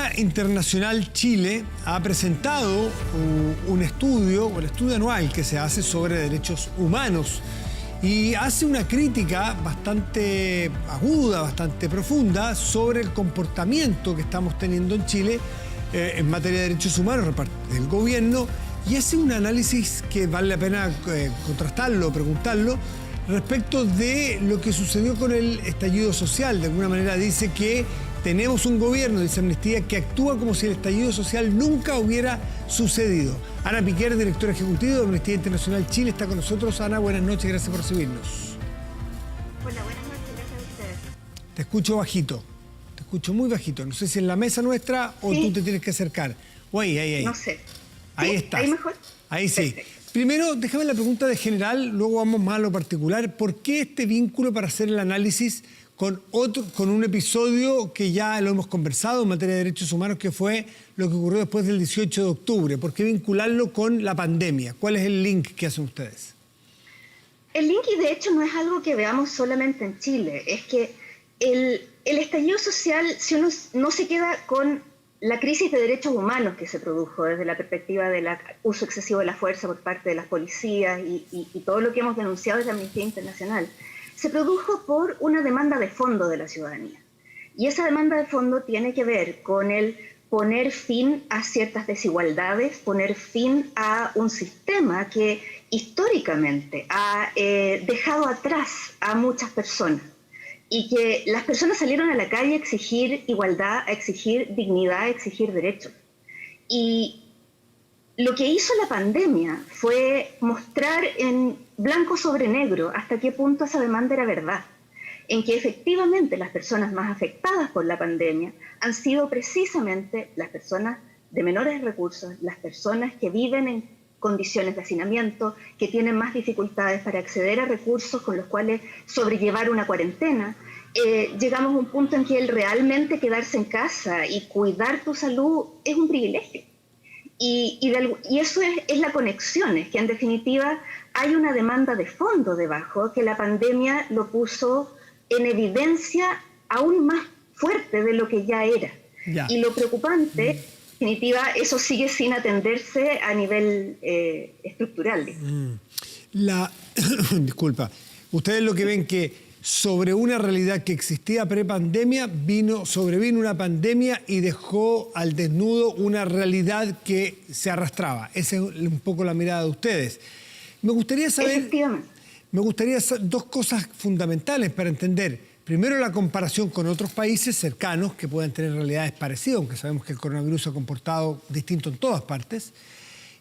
Amnistía Internacional Chile ha presentado un estudio, el estudio anual que se hace sobre derechos humanos, y hace una crítica bastante aguda, bastante profunda sobre el comportamiento que estamos teniendo en Chile en materia de derechos humanos por parte del gobierno, y hace un análisis que vale la pena contrastarlo, preguntarlo, respecto de lo que sucedió con el estallido social. De alguna manera dice que tenemos un gobierno, dice Amnistía, que actúa como si el estallido social nunca hubiera sucedido. Ana Piquer, directora ejecutiva de Amnistía Internacional Chile, está con nosotros. Ana, buenas noches, gracias por recibirnos. Hola, buenas noches, gracias a ustedes. Te escucho bajito, te escucho muy bajito. No sé si en la mesa nuestra o tú te tienes que acercar. O ahí. No sé. Ahí ¿Sí? estás. ¿Ahí mejor? Ahí sí. Perfecto. Primero, déjame la pregunta de general, luego vamos más a lo particular. ¿Por qué este vínculo para hacer el análisis con un episodio que ya lo hemos conversado en materia de derechos humanos, que fue lo que ocurrió después del 18 de octubre? ¿Por qué vincularlo con la pandemia? ¿Cuál es el link que hacen ustedes? El link, y de hecho no es algo que veamos solamente en Chile, es que el estallido social, si uno no se queda con la crisis de derechos humanos que se produjo desde la perspectiva del uso excesivo de la fuerza por parte de las policías y todo lo que hemos denunciado desde Amnistía Internacional, se produjo por una demanda de fondo de la ciudadanía. Y esa demanda de fondo tiene que ver con el poner fin a ciertas desigualdades, poner fin a un sistema que históricamente ha dejado atrás a muchas personas, y que las personas salieron a la calle a exigir igualdad, a exigir dignidad, a exigir derechos. Y lo que hizo la pandemia fue mostrar en blanco sobre negro hasta qué punto esa demanda era verdad, en que efectivamente las personas más afectadas por la pandemia han sido precisamente las personas de menores recursos, las personas que viven en condiciones de hacinamiento, que tienen más dificultades para acceder a recursos con los cuales sobrellevar una cuarentena. Llegamos a un punto en que el realmente quedarse en casa y cuidar tu salud es un privilegio. Y eso es la conexión, es que en definitiva hay una demanda de fondo debajo, que la pandemia lo puso en evidencia aún más fuerte de lo que ya era. Ya. Y lo preocupante, en definitiva, eso sigue sin atenderse a nivel estructural. Disculpa, ustedes lo que ven que sobre una realidad que existía prepandemia, sobrevino una pandemia y dejó al desnudo una realidad que se arrastraba. Esa es un poco la mirada de ustedes. Me gustaría saber dos cosas fundamentales para entender. Primero, la comparación con otros países cercanos que puedan tener realidades parecidas, aunque sabemos que el coronavirus se ha comportado distinto en todas partes.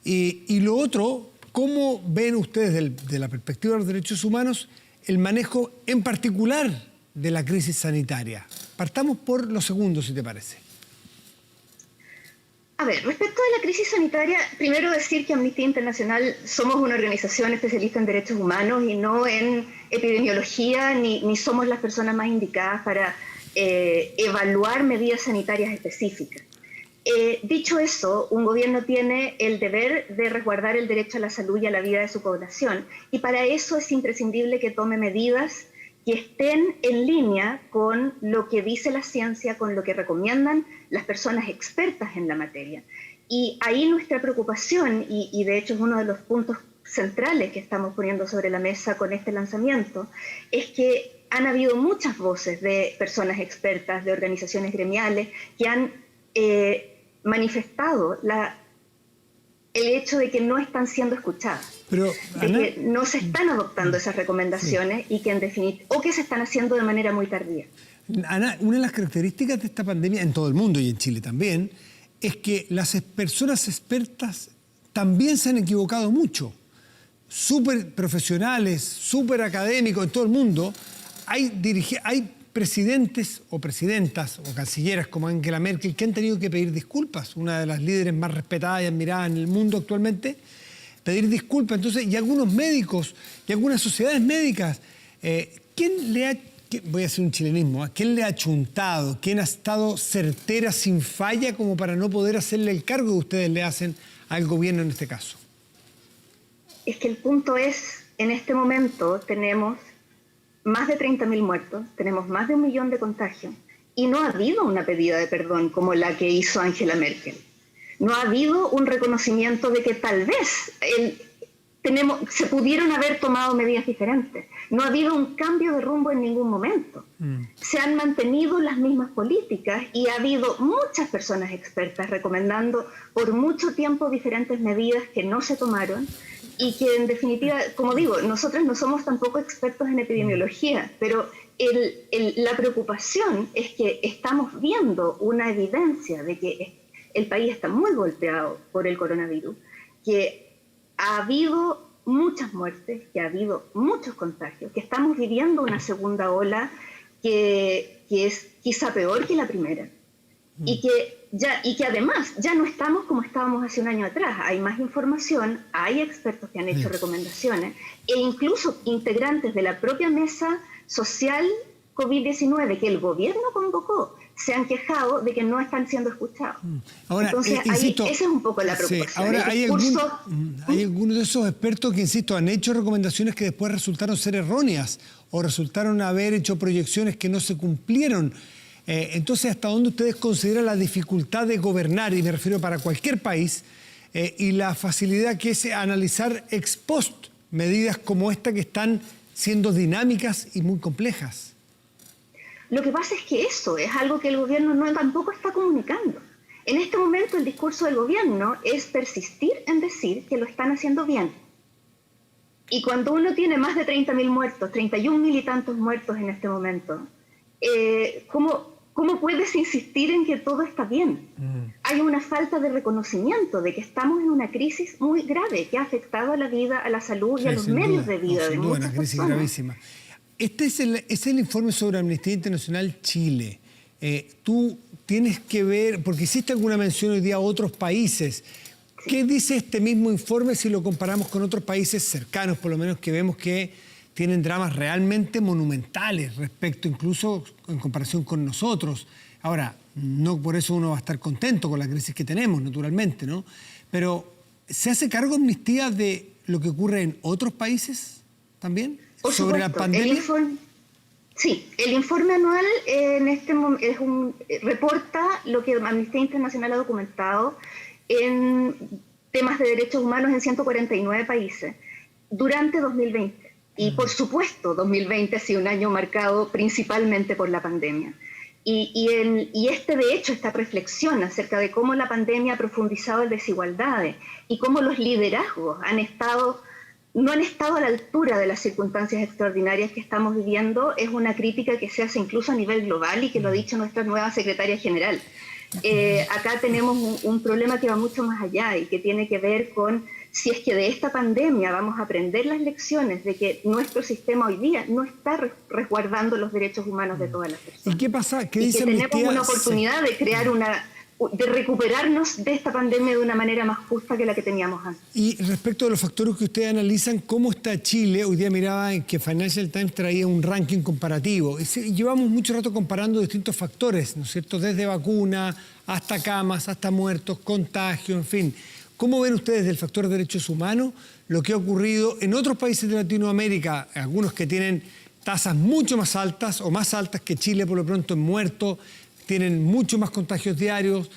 Y lo otro, ¿cómo ven ustedes de la perspectiva de los derechos humanos el manejo en particular de la crisis sanitaria? Partamos por lo segundo, si te parece. A ver, respecto de la crisis sanitaria, primero decir que Amnistía Internacional somos una organización especialista en derechos humanos y no en epidemiología, ni somos las personas más indicadas para evaluar medidas sanitarias específicas. Dicho eso, un gobierno tiene el deber de resguardar el derecho a la salud y a la vida de su población, y para eso es imprescindible que tome medidas que estén en línea con lo que dice la ciencia, con lo que recomiendan las personas expertas en la materia. Y ahí nuestra preocupación, y de hecho es uno de los puntos centrales que estamos poniendo sobre la mesa con este lanzamiento, es que han habido muchas voces de personas expertas, de organizaciones gremiales, que han manifestado el hecho de que no están siendo escuchadas. Pero, Ana, de que no se están adoptando esas recomendaciones, sí, y que en definitiva, o que se están haciendo de manera muy tardía. Ana, una de las características de esta pandemia, en todo el mundo y en Chile también, es que las personas expertas también se han equivocado mucho. Súper profesionales, súper académicos en todo el mundo. Hay presidentes o presidentas o cancilleras como Angela Merkel que han tenido que pedir disculpas, una de las líderes más respetadas y admiradas en el mundo actualmente, pedir disculpas. Entonces, y algunos médicos y algunas sociedades médicas, voy a hacer un chilenismo, ¿quién le ha chuntado? ¿Quién ha estado certera sin falla como para no poder hacerle el cargo que ustedes le hacen al gobierno en este caso? Es que el punto es, en este momento tenemos más de 30.000 muertos, tenemos más de 1 millón de contagios, y no ha habido una pedida de perdón como la que hizo Angela Merkel. No ha habido un reconocimiento de que tal vez se pudieron haber tomado medidas diferentes. No ha habido un cambio de rumbo en ningún momento. Se han mantenido las mismas políticas y ha habido muchas personas expertas recomendando por mucho tiempo diferentes medidas que no se tomaron y que en definitiva, como digo, nosotros no somos tampoco expertos en epidemiología, pero la preocupación es que estamos viendo una evidencia de que el país está muy golpeado por el coronavirus, que ha habido muchas muertes, que ha habido muchos contagios, que estamos viviendo una segunda ola que es quizá peor que la primera. Y que además ya no estamos como estábamos hace un año atrás. Hay más información, hay expertos que han hecho recomendaciones e incluso integrantes de la propia mesa social COVID-19 que el gobierno convocó se han quejado de que no están siendo escuchados. Ahora, entonces, insisto, esa es un poco la preocupación. Sí, ahora hay algunos de esos expertos que, insisto, han hecho recomendaciones que después resultaron ser erróneas o resultaron haber hecho proyecciones que no se cumplieron. Entonces, ¿hasta dónde ustedes consideran la dificultad de gobernar, y me refiero para cualquier país, y la facilidad que es analizar ex post medidas como esta que están siendo dinámicas y muy complejas? Lo que pasa es que eso es algo que el gobierno tampoco está comunicando. En este momento el discurso del gobierno es persistir en decir que lo están haciendo bien. Y cuando uno tiene más de 30.000 muertos, 31.000 y tantos muertos en este momento, ¿cómo puedes insistir en que todo está bien? Hay una falta de reconocimiento de que estamos en una crisis muy grave que ha afectado a la vida, a la salud y a los medios de vida de muchas personas. Una crisis gravísima. Este es el informe sobre Amnistía Internacional Chile. Tú tienes que ver, porque hiciste alguna mención hoy día a otros países. Sí. ¿Qué dice este mismo informe si lo comparamos con otros países cercanos, por lo menos que vemos que tienen dramas realmente monumentales respecto incluso en comparación con nosotros? Ahora, no por eso uno va a estar contento con la crisis que tenemos, naturalmente, ¿no? Pero, ¿se hace cargo Amnistía de lo que ocurre en otros países también? Por ¿Sobre supuesto, la pandemia? El informe anual reporta lo que Amnistía Internacional ha documentado en temas de derechos humanos en 149 países durante 2020. Y por supuesto, 2020 ha sido un año marcado principalmente por la pandemia. Y de hecho, esta reflexión acerca de cómo la pandemia ha profundizado en desigualdades y cómo los liderazgos no han estado a la altura de las circunstancias extraordinarias que estamos viviendo, es una crítica que se hace incluso a nivel global y que lo ha dicho nuestra nueva secretaria general. Acá tenemos un problema que va mucho más allá y que tiene que ver con si es que de esta pandemia vamos a aprender las lecciones de que nuestro sistema hoy día no está resguardando los derechos humanos de todas las personas. ¿Y qué pasa? ¿Qué y dice que tenemos una oportunidad de crear de recuperarnos de esta pandemia de una manera más justa que la que teníamos antes. Y respecto de los factores que ustedes analizan, ¿cómo está Chile? Hoy día miraba en que Financial Times traía un ranking comparativo. Llevamos mucho rato comparando distintos factores, ¿no es cierto? Desde vacuna, hasta camas, hasta muertos, contagio, en fin. ¿Cómo ven ustedes del factor de derechos humanos lo que ha ocurrido en otros países de Latinoamérica, algunos que tienen tasas mucho más altas o más altas que Chile por lo pronto en muertos, tienen mucho más contagios diarios,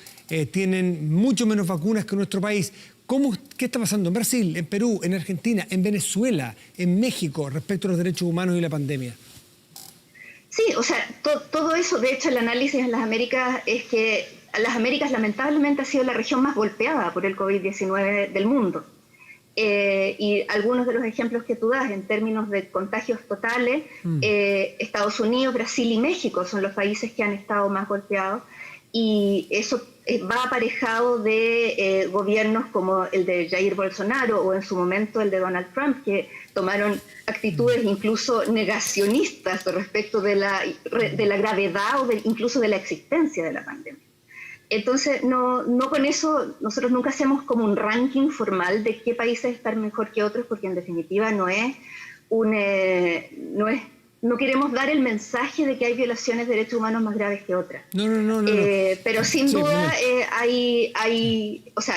tienen mucho menos vacunas que nuestro país? ¿Qué está pasando en Brasil, en Perú, en Argentina, en Venezuela, en México respecto a los derechos humanos y la pandemia? Sí, o sea, todo eso, de hecho el análisis en las Américas es que las Américas lamentablemente ha sido la región más golpeada por el COVID-19 del mundo. Y algunos de los ejemplos que tú das en términos de contagios totales, Estados Unidos, Brasil y México son los países que han estado más golpeados, y eso va aparejado de gobiernos como el de Jair Bolsonaro o en su momento el de Donald Trump, que tomaron actitudes incluso negacionistas respecto de la gravedad o incluso de la existencia de la pandemia. Entonces, no con eso, nosotros nunca hacemos como un ranking formal de qué países están mejor que otros, porque en definitiva no es no queremos dar el mensaje de que hay violaciones de derechos humanos más graves que otras. No. Pero sin duda o sea,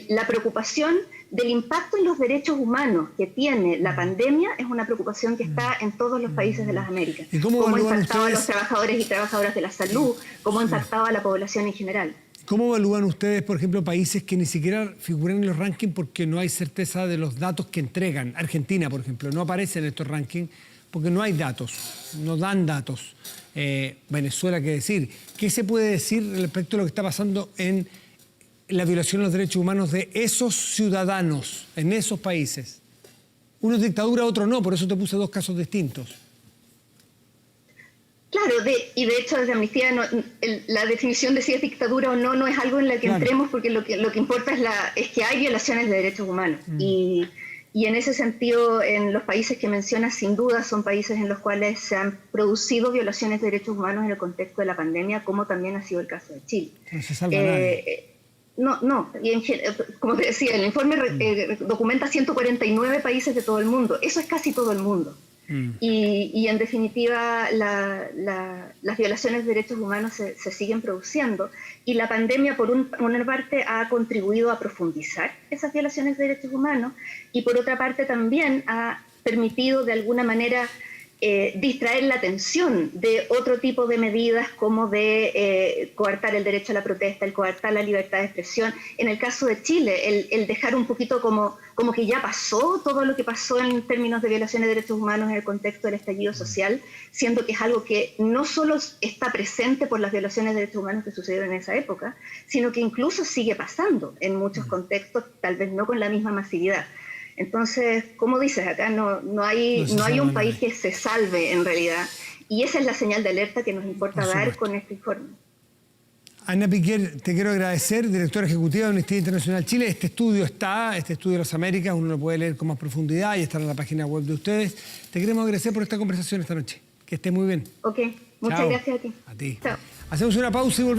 la preocupación del impacto en los derechos humanos que tiene la pandemia es una preocupación que está en todos los países de las Américas. ¿Y cómo ha impactado ustedes a los trabajadores y trabajadoras de la salud, cómo ha impactado a la población en general? ¿Cómo evalúan ustedes, por ejemplo, países que ni siquiera figuran en los rankings porque no hay certeza de los datos que entregan? Argentina, por ejemplo, no aparece en estos rankings porque no hay datos, no dan datos. Venezuela, ¿qué decir? ¿Qué se puede decir respecto a lo que está pasando en la violación de los derechos humanos de esos ciudadanos en esos países? Uno es dictadura, otro no, por eso te puse dos casos distintos. Claro, y de hecho desde Amnistía la definición de si es dictadura o no es algo en la que entremos, porque lo que importa es que hay violaciones de derechos humanos. Y en ese sentido, en los países que mencionas, sin duda, son países en los cuales se han producido violaciones de derechos humanos en el contexto de la pandemia, como también ha sido el caso de Chile. No se salva nadie. No, como te decía, el informe documenta 149 países de todo el mundo. Eso es casi todo el mundo. Y en definitiva las violaciones de derechos humanos se siguen produciendo, y la pandemia por una parte ha contribuido a profundizar esas violaciones de derechos humanos, y por otra parte también ha permitido de alguna manera distraer la atención de otro tipo de medidas, como de coartar el derecho a la protesta, el coartar la libertad de expresión. En el caso de Chile, el dejar un poquito como que ya pasó todo lo que pasó en términos de violaciones de derechos humanos en el contexto del estallido social, siendo que es algo que no solo está presente por las violaciones de derechos humanos que sucedieron en esa época, sino que incluso sigue pasando en muchos contextos, tal vez no con la misma masividad. Entonces, como dices, acá no hay un país que se salve en realidad, y esa es la señal de alerta que nos importa dar con este informe. Ana Piquer, te quiero agradecer, directora ejecutiva de Amnistía Internacional Chile. Este estudio de las Américas, uno lo puede leer con más profundidad y está en la página web de ustedes. Te queremos agradecer por esta conversación esta noche. Que estés muy bien. Ok, muchas gracias a ti. A ti. Chao. Hacemos una pausa y volvemos.